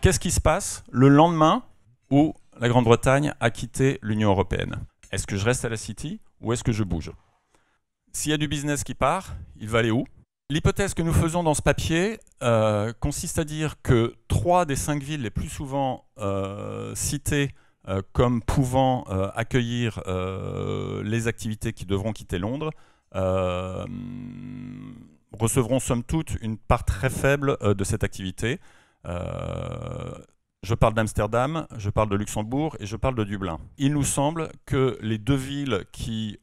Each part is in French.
Qu'est-ce qui se passe le lendemain où la Grande-Bretagne a quitté l'Union européenne? Est-ce que je reste à la City ou est-ce que je bouge? S'il y a du business qui part, il va aller où? L'hypothèse que nous faisons dans ce papier consiste à dire que 3 des 5 villes les plus souvent citées comme pouvant accueillir les activités qui devront quitter Londres recevront somme toute une part très faible de cette activité. Je parle d'Amsterdam, je parle de Luxembourg et je parle de Dublin. Il nous semble que les 2 villes qui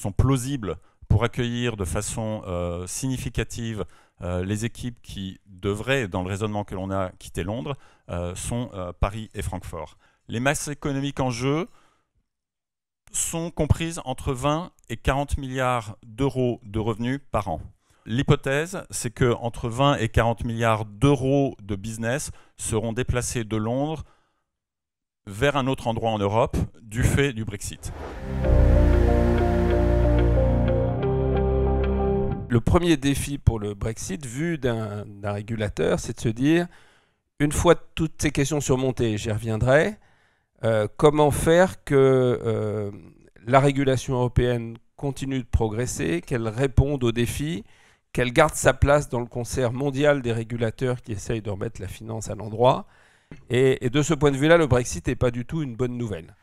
sont plausibles pour accueillir de façon significative les équipes qui devraient, dans le raisonnement que l'on a, quitter Londres, sont Paris et Francfort. Les masses économiques en jeu sont comprises entre 20 et 40 milliards d'euros de revenus par an. L'hypothèse, c'est qu'entre 20 et 40 milliards d'euros de business seront déplacés de Londres vers un autre endroit en Europe du fait du Brexit. Le premier défi pour le Brexit, vu d'un régulateur, c'est de se dire, une fois toutes ces questions surmontées, j'y reviendrai, comment faire que la régulation européenne continue de progresser, qu'elle réponde aux défis, qu'elle garde sa place dans le concert mondial des régulateurs qui essayent de remettre la finance à l'endroit. Et de ce point de vue-là, le Brexit n'est pas du tout une bonne nouvelle.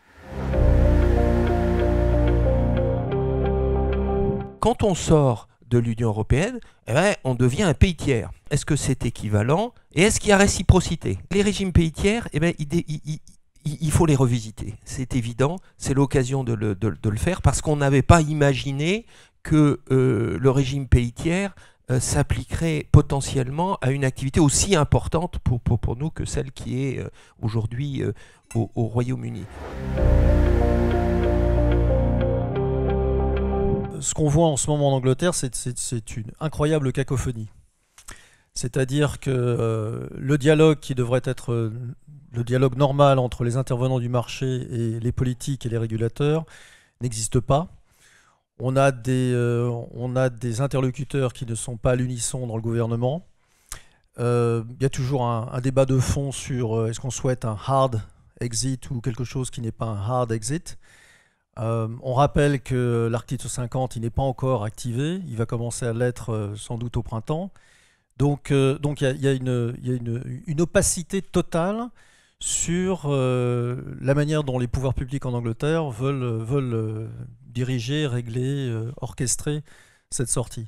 Quand on sort de l'Union européenne, eh ben, on devient un pays tiers. Est-ce que c'est équivalent? Et est-ce qu'il y a réciprocité? Les régimes pays tiers, eh ben, il faut les revisiter. C'est évident, c'est l'occasion de le faire parce qu'on n'avait pas imaginé que le régime pays tiers s'appliquerait potentiellement à une activité aussi importante pour nous que celle qui est aujourd'hui au Royaume-Uni. Ce qu'on voit en ce moment en Angleterre, c'est une incroyable cacophonie. C'est-à-dire que le dialogue qui devrait être le dialogue normal entre les intervenants du marché et les politiques et les régulateurs n'existe pas. On a des interlocuteurs qui ne sont pas à l'unisson dans le gouvernement. Il y a toujours un débat de fond sur est-ce qu'on souhaite un hard exit ou quelque chose qui n'est pas un hard exit. On rappelle que l'article 50, il n'est pas encore activé. Il va commencer à l'être sans doute au printemps. Donc il y a une opacité totale sur la manière dont les pouvoirs publics en Angleterre veulent diriger, régler, orchestrer cette sortie.